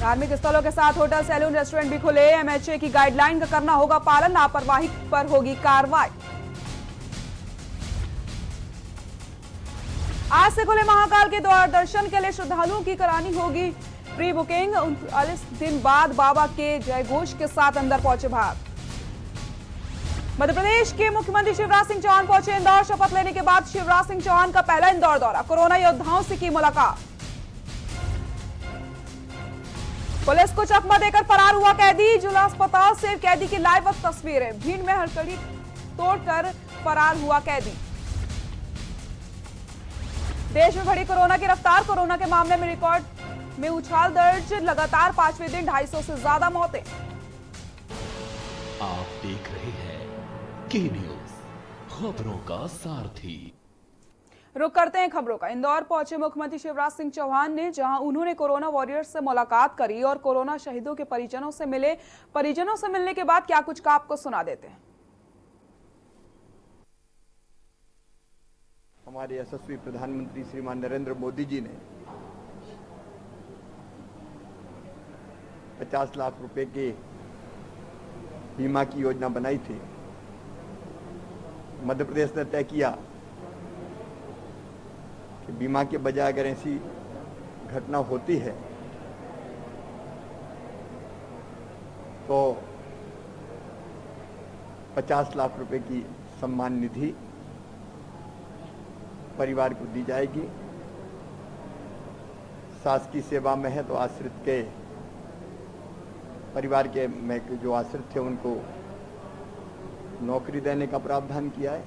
धार्मिक स्थलों के साथ होटल, सैलून, रेस्टोरेंट भी खुले। एमएचए की गाइडलाइन का करना होगा पालन, लापरवाही पर होगी कार्रवाई। आज से खुले महाकाल के द्वार, दर्शन के लिए श्रद्धालुओं की करानी होगी प्री बुकिंग। 39 दिन बाद बाबा के जयघोष के साथ अंदर पहुंचे भक्त। मध्य प्रदेश के मुख्यमंत्री शिवराज सिंह चौहान पहुंचे इंदौर। शपथ लेने के बाद शिवराज सिंह चौहान का पहला इंदौर दौरा, कोरोना योद्धाओं से की मुलाकात। पुलिस को चकमा देकर फरार हुआ कैदी, जिला अस्पताल से कैदी की लाइव तस्वीरें। भीड़ में हड़कड़ी तोड़कर फरार हुआ कैदी। देश में बढ़ी कोरोना की रफ्तार, कोरोना के मामले में रिकॉर्ड में उछाल दर्ज, लगातार 5वें दिन 250 से ज्यादा मौतें। आप देख रहे हैं के न्यूज, खबरों का सारथी। रुक करते हैं खबरों का। इंदौर पहुंचे मुख्यमंत्री शिवराज सिंह चौहान ने, जहां उन्होंने कोरोना वॉरियर्स से मुलाकात करी और कोरोना शहीदों के परिजनों से मिले। परिजनों से मिलने के बाद क्या कुछ कहा, आपको सुना देते हैं। हमारे यशस्वी प्रधानमंत्री श्रीमान नरेंद्र मोदी जी ने 50 लाख रुपए के बीमा की योजना बनाई थी। मध्य प्रदेश ने तय किया कि बीमा के बजाय अगर ऐसी घटना होती है तो 50 लाख रुपए की सम्मान निधि परिवार को दी जाएगी। सास की सेवा में है तो आश्रित के परिवार के में जो आश्रित थे उनको नौकरी देने का प्रावधान किया है।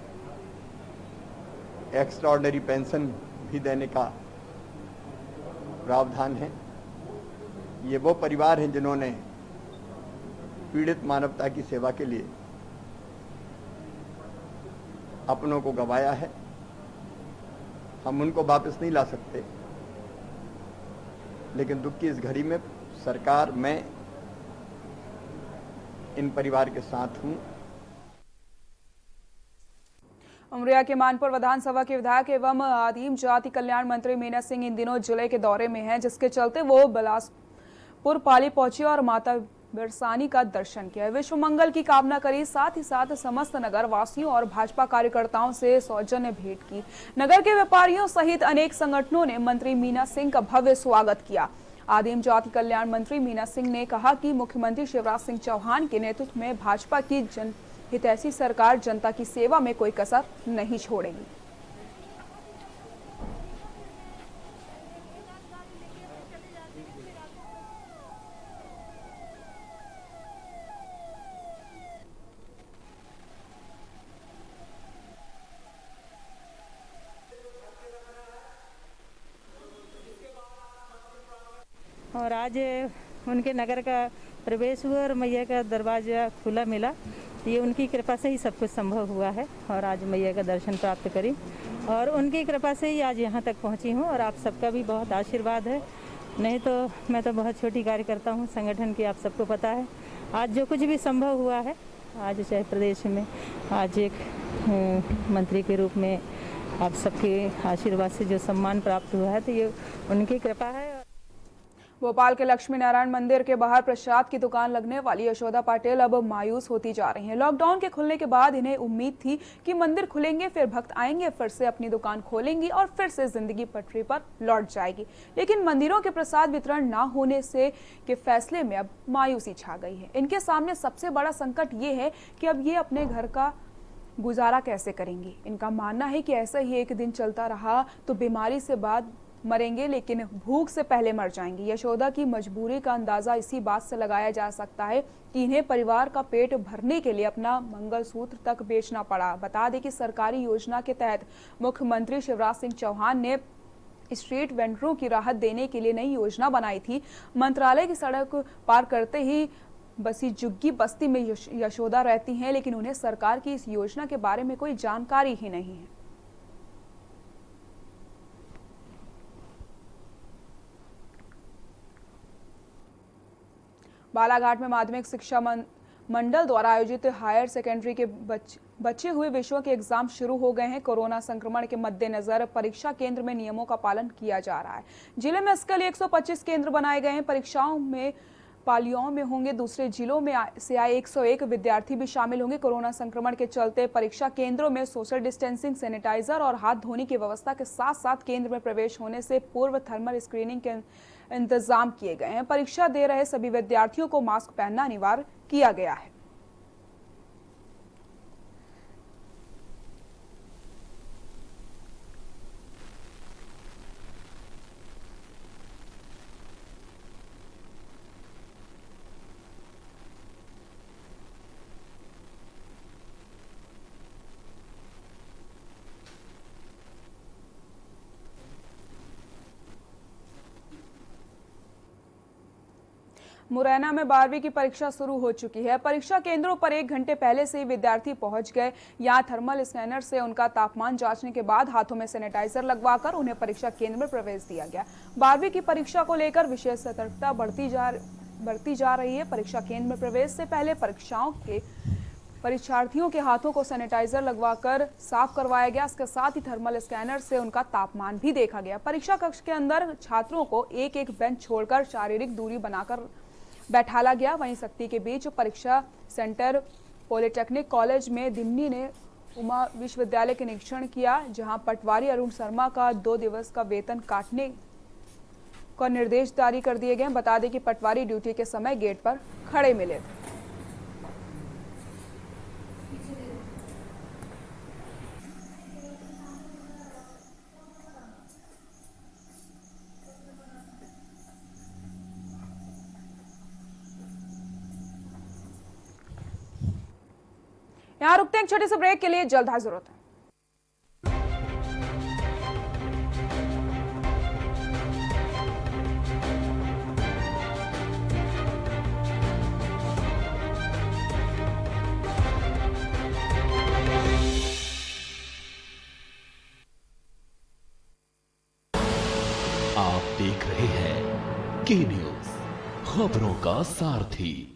एक्स्ट्रा ऑर्डिनरी पेंशन भी देने का प्रावधान है। ये वो परिवार हैं जिन्होंने पीड़ित मानवता की सेवा के लिए अपनों को गंवाया है। हम उनको वापस नहीं ला सकते, लेकिन दुख की इस घड़ी में सरकार, मैं इन परिवार के साथ हूं। उमरिया के मानपुर विधानसभा के विधायक एवं आदिम जाति कल्याण मंत्री मीना सिंह इन दिनों जिले के दौरे में हैं, जिसके चलते वो बिलासपुर पाली पहुंची और माता बिरसानी का दर्शन किया, विश्व मंगल की कामना करी। साथ ही साथ समस्त नगर वासियों और भाजपा कार्यकर्ताओं से सौजन्य भेंट की। नगर के व्यापारियों सहित अनेक संगठनों ने मंत्री मीना सिंह का भव्य स्वागत किया। आदिम जाति कल्याण मंत्री मीना सिंह ने कहा कि मुख्यमंत्री शिवराज सिंह चौहान के नेतृत्व में भाजपा की जनहितैषी सरकार जनता की सेवा में कोई कसर नहीं छोड़ेगी। और आज उनके नगर का प्रवेश हुआ और मैया का दरवाजा खुला मिला। ये उनकी कृपा से ही सब कुछ संभव हुआ है और आज मैया का दर्शन प्राप्त करी और उनकी कृपा से ही आज यहाँ तक पहुँची हूँ और आप सबका भी बहुत आशीर्वाद है। नहीं तो मैं तो बहुत छोटी कार्यकर्ता हूँ संगठन की, आप सबको पता है। आज जो कुछ भी संभव हुआ है, आज चाहे प्रदेश में आज एक मंत्री के रूप में आप सबके आशीर्वाद से जो सम्मान प्राप्त हुआ है, तो ये उनकी कृपा है। भोपाल के लक्ष्मी नारायण मंदिर के बाहर प्रसाद की दुकान लगने वाली यशोदा पाटिल अब मायूस होती जा रही हैं। लॉकडाउन के खुलने के बाद इन्हें उम्मीद थी कि मंदिर खुलेंगे, फिर भक्त आएंगे, फिर से अपनी दुकान खोलेंगी और फिर से जिंदगी पटरी पर लौट जाएगी। लेकिन मंदिरों के प्रसाद वितरण न होने से के फैसले में अब मायूसी छा गई है। इनके सामने सबसे बड़ा संकट ये है कि अब ये अपने घर का गुजारा कैसे करेंगे। इनका मानना है कि ऐसा ही एक दिन चलता रहा तो बीमारी से बाद मरेंगे, लेकिन भूख से पहले मर जाएंगे। यशोदा की मजबूरी का अंदाजा इसी बात से लगाया जा सकता है कि इन्हें परिवार का पेट भरने के लिए अपना मंगलसूत्र तक बेचना पड़ा। बता दें कि सरकारी योजना के तहत मुख्यमंत्री शिवराज सिंह चौहान ने स्ट्रीट वेंडरों की राहत देने के लिए नई योजना बनाई थी। मंत्रालय की सड़क पार करते ही बसी झुग्गी बस्ती में यशोदा रहती हैं, लेकिन उन्हें सरकार की इस योजना के बारे में कोई जानकारी ही नहीं है। बालाघाट में माध्यमिक शिक्षा मंडल द्वारा आयोजित हायर सेकेंडरी के बचे हुए विषयों के एग्जाम शुरू हो गए हैं। कोरोना संक्रमण के मद्देनजर परीक्षा केंद्र में नियमों का पालन किया जा रहा है। जिले में इसके लिए 125 केंद्र बनाए गए हैं। परीक्षाओं में पालियों में होंगे दूसरे जिलों में से आए 101 विद्यार्थी भी शामिल होंगे। कोरोना संक्रमण के चलते परीक्षा केंद्रों में सोशल डिस्टेंसिंग, सैनिटाइजर और हाथ धोने की व्यवस्था के साथ साथ केंद्र में प्रवेश होने से पूर्व थर्मल स्क्रीनिंग के इंतजाम किए गए हैं। परीक्षा दे रहे सभी विद्यार्थियों को मास्क पहनना अनिवार्य किया गया है। मुरैना में 12वीं की परीक्षा शुरू हो चुकी है। परीक्षा केंद्रों पर 1 घंटे पहले से ही विद्यार्थी पहुंच गए। यहां थर्मल स्कैनर से उनका तापमान जांचने के बाद हाथों में सैनिटाइजर लगवाकर उन्हें परीक्षा केंद्र में प्रवेश दिया गया। 12वीं की परीक्षा को लेकर विशेष सतर्कता बढ़ती जा रही है। परीक्षा केंद्र में प्रवेश से पहले परीक्षार्थियों के हाथों को सैनिटाइजर लगवाकर साफ करवाया गया। इसके साथ ही थर्मल स्कैनर से उनका तापमान भी देखा गया। परीक्षा कक्ष के अंदर छात्रों को एक एक बेंच छोड़कर शारीरिक दूरी बनाकर बैठाला गया। वहीं सख्ती के बीच परीक्षा सेंटर पॉलिटेक्निक कॉलेज में दिम्नी ने उमा विश्वविद्यालय के निरीक्षण किया, जहां पटवारी अरुण शर्मा का 2 दिवस का वेतन काटने का निर्देश जारी कर दिए गए। बता दें कि पटवारी ड्यूटी के समय गेट पर खड़े मिले थे। यहां रुकते हैं एक छोटे से ब्रेक के लिए, जल्द हाजिर होते हैं। आप देख रहे हैं के न्यूज, खबरों का सारथी।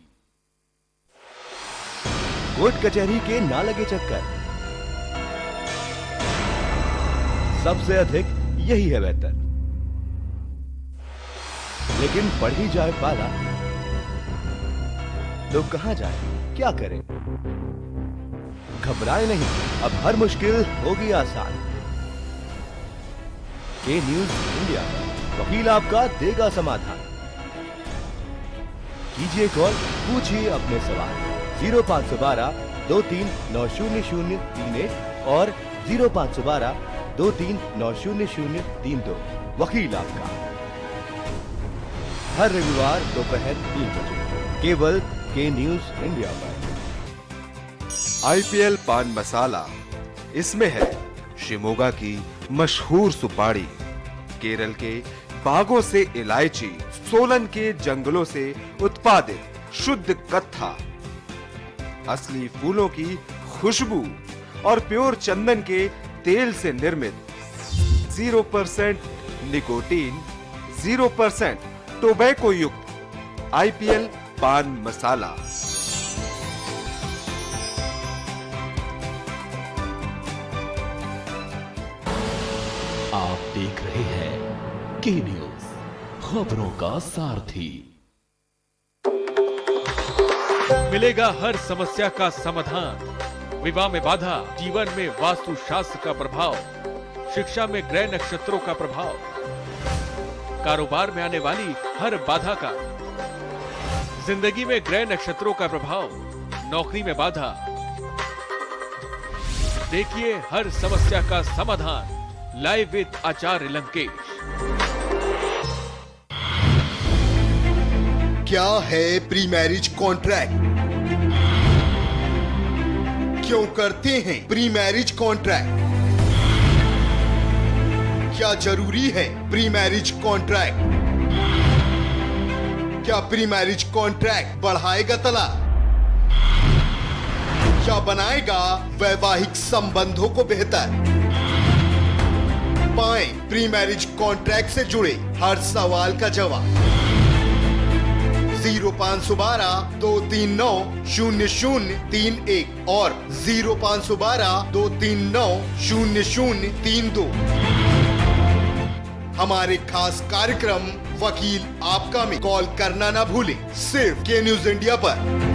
कोर्ट कचहरी के ना लगे चक्कर, सबसे अधिक यही है बेहतर। लेकिन बढ़ ही जाए पाला तो कहां जाए, क्या करें? घबराए नहीं, अब हर मुश्किल होगी आसान। के न्यूज इंडिया वकील आपका देगा समाधान। कीजिए कॉल, पूछिए अपने सवाल। 0512 23900031 और 0512 23900032। वकील आपका हर रविवार दोपहर 3 बजे केवल के न्यूज इंडिया पर। आईपीएल पान मसाला, इसमें है शिमोगा की मशहूर सुपारी, केरल के बागों से इलायची, सोलन के जंगलों से उत्पादित शुद्ध कत्था, असली फूलों की खुशबू और प्योर चंदन के तेल से निर्मित 0% निकोटीन, 0% टोबैको युक्त आईपीएल पान मसाला। आप देख रहे हैं के न्यूज, खबरों का सारथी। मिलेगा हर समस्या का समाधान। विवाह में बाधा, जीवन में वास्तु शास्त्र का प्रभाव, शिक्षा में ग्रह नक्षत्रों का प्रभाव, कारोबार में आने वाली हर बाधा का, जिंदगी में ग्रह नक्षत्रों का प्रभाव, नौकरी में बाधा। देखिए हर समस्या का समाधान लाइव विद आचार्य लंकेश। क्या है प्री मैरिज कॉन्ट्रैक्ट? क्यों करते हैं प्री मैरिज कॉन्ट्रैक्ट? क्या जरूरी है प्री मैरिज कॉन्ट्रैक्ट? क्या प्री मैरिज कॉन्ट्रैक्ट बढ़ाएगा तलाक? क्या बनाएगा वैवाहिक संबंधों को बेहतर? पाएं प्री मैरिज कॉन्ट्रैक्ट से जुड़े हर सवाल का जवाब 0512-239-0031 और 0512-239-0032। हमारे खास कार्यक्रम वकील आपका में कॉल करना ना भूलें, सिर्फ के न्यूज इंडिया पर।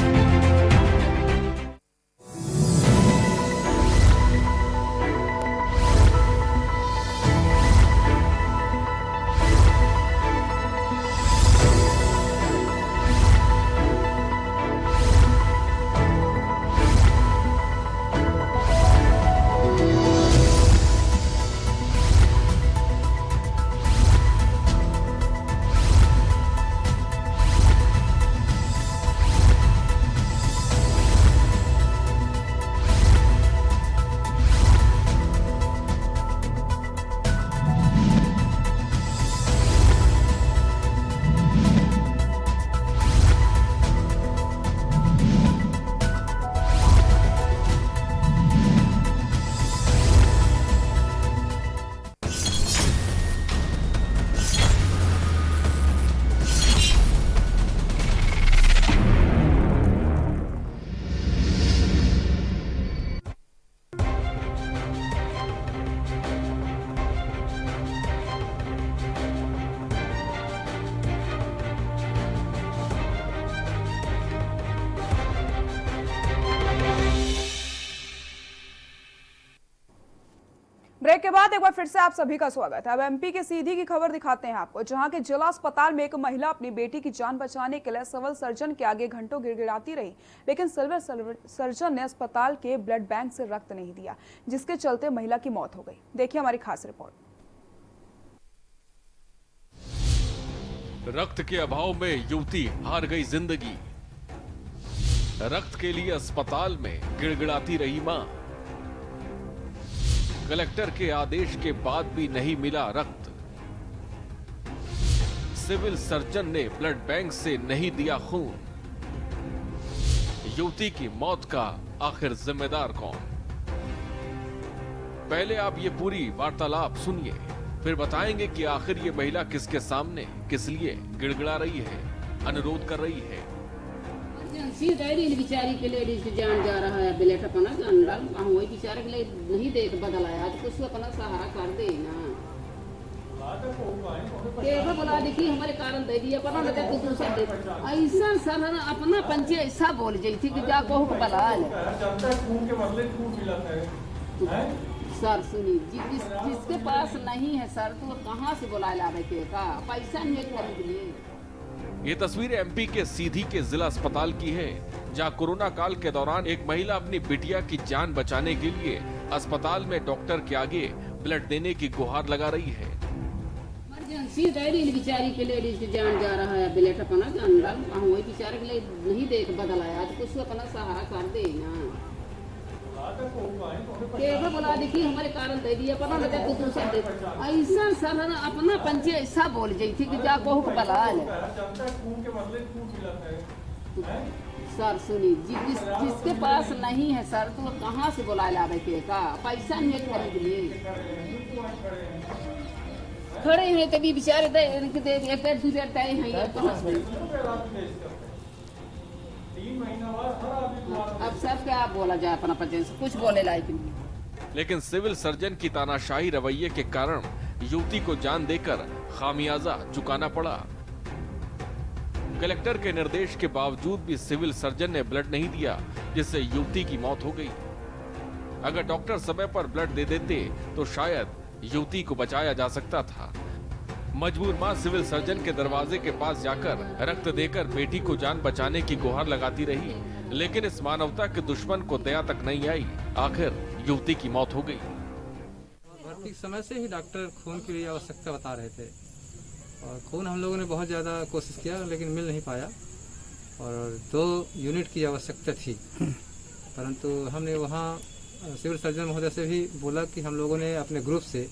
ब्रेक के बाद एक बार फिर से आप सभी का स्वागत है। अब एमपी के सीधी की खबर दिखाते हैं आपको, जहां के जिला अस्पताल में एक महिला अपनी बेटी की जान बचाने के लिए सिविल सर्जन के आगे घंटों गिड़गिड़ाती रही, लेकिन सिविल सर्जन ने अस्पताल के ब्लड बैंक से रक्त नहीं दिया, जिसके चलते महिला की मौत हो गई। देखिए हमारी खास रिपोर्ट। रक्त के अभाव में युवती हार गई जिंदगी। रक्त के लिए अस्पताल में गिड़गिड़ाती रही मां। कलेक्टर के आदेश के बाद भी नहीं मिला रक्त। सिविल सर्जन ने ब्लड बैंक से नहीं दिया खून। युवती की मौत का आखिर जिम्मेदार कौन? पहले आप ये पूरी वार्तालाप सुनिए, फिर बताएंगे कि आखिर ये महिला किसके सामने किस लिए गिड़गिड़ा रही है, अनुरोध कर रही है। बेचारी के लेडीज की जान जा रहा है, ब्लेट अपना जान रहा वही बेचारे के लिए नहीं देख बदलाया तो कुछ अपना सहारा कर दे ना। बोला देखिए हमारे कारण दे दिया पता लगा कुछ दूसरा दे ऐसा सर अपना पंचे ऐसा बोल जाती कि जा कहू बला सर सुनी जिसके पास नहीं है सर तो कहाँ से बुला ला रहे का पैसा नहीं खरीद लिए। ये तस्वीर एमपी के सीधी के जिला अस्पताल की है, जहां कोरोना काल के दौरान एक महिला अपनी बिटिया की जान बचाने के लिए अस्पताल में डॉक्टर के आगे ब्लड देने की गुहार लगा रही है। इमरजेंसी बेचारी के लेडीज की जान जा रहा है, ब्लेट अपना जान रहा वही बेचारे के लिए नहीं देख बदलाया तो कुछ अपना सहारा कर दे ना। बोला देखिए हमारे कारण दे दिया पता लगा कुछ दूसरा दे ऐसा सर अपना पंचे ऐसा बोल जाती कि जा कहू बला सर सुनी जिसके पास नहीं है सर तो कहाँ से बुला ला रहे का पैसा नहीं खरीद लिए। खड़े हैं तभी बेचारे अब सर क्या बोला जाए अपना पंचायत कुछ बोले लायक नहीं। लेकिन सिविल सर्जन की तानाशाही रवैये के कारण युवती को जान देकर खामियाजा चुकाना पड़ा। कलेक्टर के निर्देश के बावजूद भी सिविल सर्जन ने ब्लड नहीं दिया, जिससे युवती की मौत हो गई। अगर डॉक्टर समय पर ब्लड दे देते तो शायद युवती को बचाया जा सकता था। मजबूर मां सिविल सर्जन के दरवाजे के पास जाकर रक्त देकर बेटी को जान बचाने की गुहार लगाती रही, लेकिन इस मानवता के दुश्मन को दया तक नहीं आई। आखिर युवती की मौत हो गई। भर्ती समय से ही डॉक्टर खून की आवश्यकता बता रहे थे और खून हम लोगों ने बहुत ज़्यादा कोशिश किया लेकिन मिल नहीं पाया और 2 यूनिट की आवश्यकता थी, परंतु हमने वहाँ सिविल सर्जन महोदय से भी बोला कि हम लोगों ने अपने ग्रुप से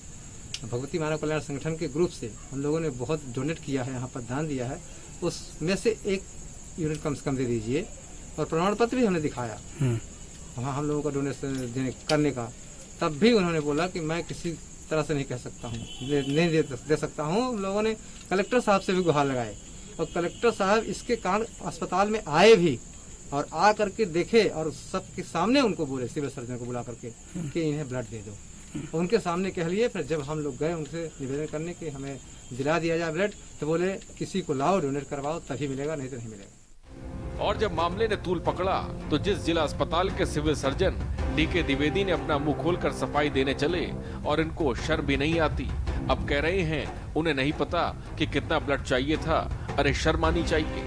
भगवती मानव कल्याण संगठन के ग्रुप से हम लोगों ने बहुत डोनेट किया है, यहाँ पर दान दिया है, उसमें से 1 यूनिट कम से कम दे दीजिए और प्रमाण पत्र भी हमने दिखाया वहाँ हम लोगों का डोनेशन करने का। तब भी उन्होंने बोला कि मैं किसी तरह से नहीं कह सकता हूँ, नहीं दे सकता हूँ। लोगों ने कलेक्टर साहब से भी गुहार लगाए, और कलेक्टर साहब इसके कारण अस्पताल में आए भी और आ करके देखे और सबके सामने उनको बोले, सिविल सर्जन को बुला करके कि इन्हें ब्लड दे दो। उनके सामने कह लिए। फिर जब हम लोग गए उनसे निवेदन करने कि हमें दिला दिया जाए ब्लड, तो बोले किसी को लाओ, डोनेट करवाओ, तभी मिलेगा, नहीं तो नहीं मिलेगा। और जब मामले ने तूल पकड़ा तो जिस जिला अस्पताल के सिविल सर्जन डीके द्विवेदी ने अपना मुंह खोलकर सफाई देने चले और इनको शर्म भी नहीं आती। अब कह रहे हैं उन्हें नहीं पता कि कितना ब्लड चाहिए था। अरे शर्म आनी चाहिए।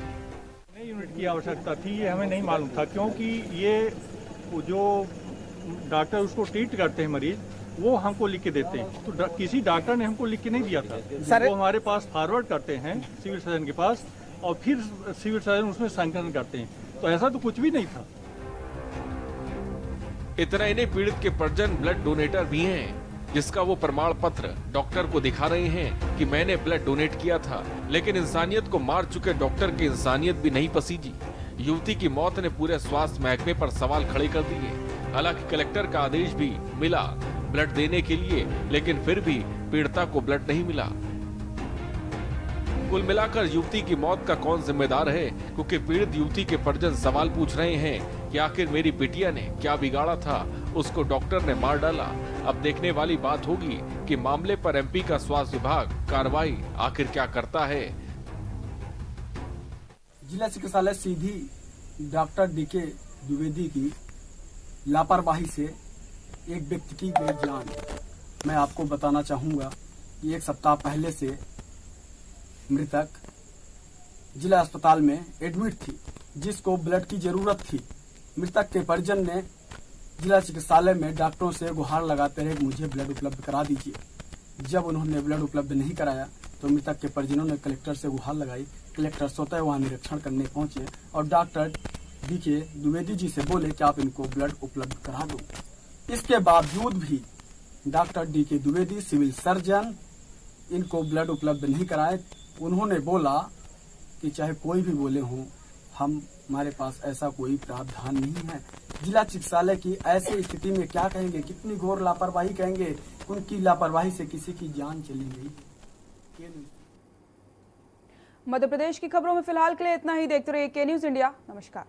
यूनिट की आवश्यकता थी, ये हमें नहीं मालूम था, क्योंकि ये जो डॉक्टर उसको ट्रीट करते हैं मरीज, वो हमको लिख के देते हैं। तो किसी डॉक्टर ने हमको लिख के नहीं दिया था, वो हमारे पास फॉरवर्ड करते हैं सिविल सर्जन के पास, और फिर सिविल सर्जन उसमें संकलन करते हैं। तो ऐसा तो कुछ भी नहीं था। इतना ही नहीं, पीड़ित के परिजन ब्लड डोनेटर भी हैं, जिसका वो प्रमाण पत्र डॉक्टर को दिखा रहे हैं कि मैंने ब्लड डोनेट किया था। लेकिन इंसानियत को मार चुके डॉक्टर की इंसानियत भी नहीं पसीजी। युवती की मौत ने पूरे स्वास्थ्य महकमे पर सवाल खड़े कर दिए। हालांकि कलेक्टर का आदेश भी मिला ब्लड देने के लिए, लेकिन फिर भी पीड़िता को ब्लड नहीं मिला। कुल मिलाकर युवती की मौत का कौन जिम्मेदार है, क्योंकि पीड़ित युवती के परिजन सवाल पूछ रहे हैं कि आखिर मेरी बिटिया ने क्या बिगाड़ा था, उसको डॉक्टर ने मार डाला। अब देखने वाली बात होगी कि मामले पर एमपी का स्वास्थ्य विभाग कार्रवाई आखिर क्या करता है। जिला चिकित्सालय सीधी डॉक्टर डीके द्विवेदी की लापरवाही से एक व्यक्ति की गई जान। मैं आपको बताना चाहूंगा कि एक सप्ताह पहले से मृतक जिला अस्पताल में एडमिट थी, जिसको ब्लड की जरूरत थी। मृतक के परिजन ने जिला चिकित्सालय में डॉक्टरों से गुहार लगाते रहे कि मुझे ब्लड उपलब्ध करा दीजिए। जब उन्होंने ब्लड उपलब्ध नहीं कराया तो मृतक के परिजनों ने कलेक्टर से गुहार लगाई। कलेक्टर स्वतः वहां निरीक्षण करने पहुंचे और डॉक्टर डीके द्विवेदी जी से बोले कि आप इनको ब्लड उपलब्ध करा दो। इसके बावजूद भी doctor D K Dwivedi civil surgeon इनको ब्लड उपलब्ध नहीं कराए। उन्होंने बोला कि चाहे कोई भी बोले हों, हमारे पास ऐसा कोई प्रावधान नहीं है। जिला चिकित्सालय की ऐसी स्थिति में क्या कहेंगे, कितनी घोर लापरवाही कहेंगे। उनकी लापरवाही से किसी की जान चली गई। मध्य प्रदेश की खबरों में फिलहाल के लिए इतना ही। देखते रहिए के न्यूज़ इंडिया। नमस्कार।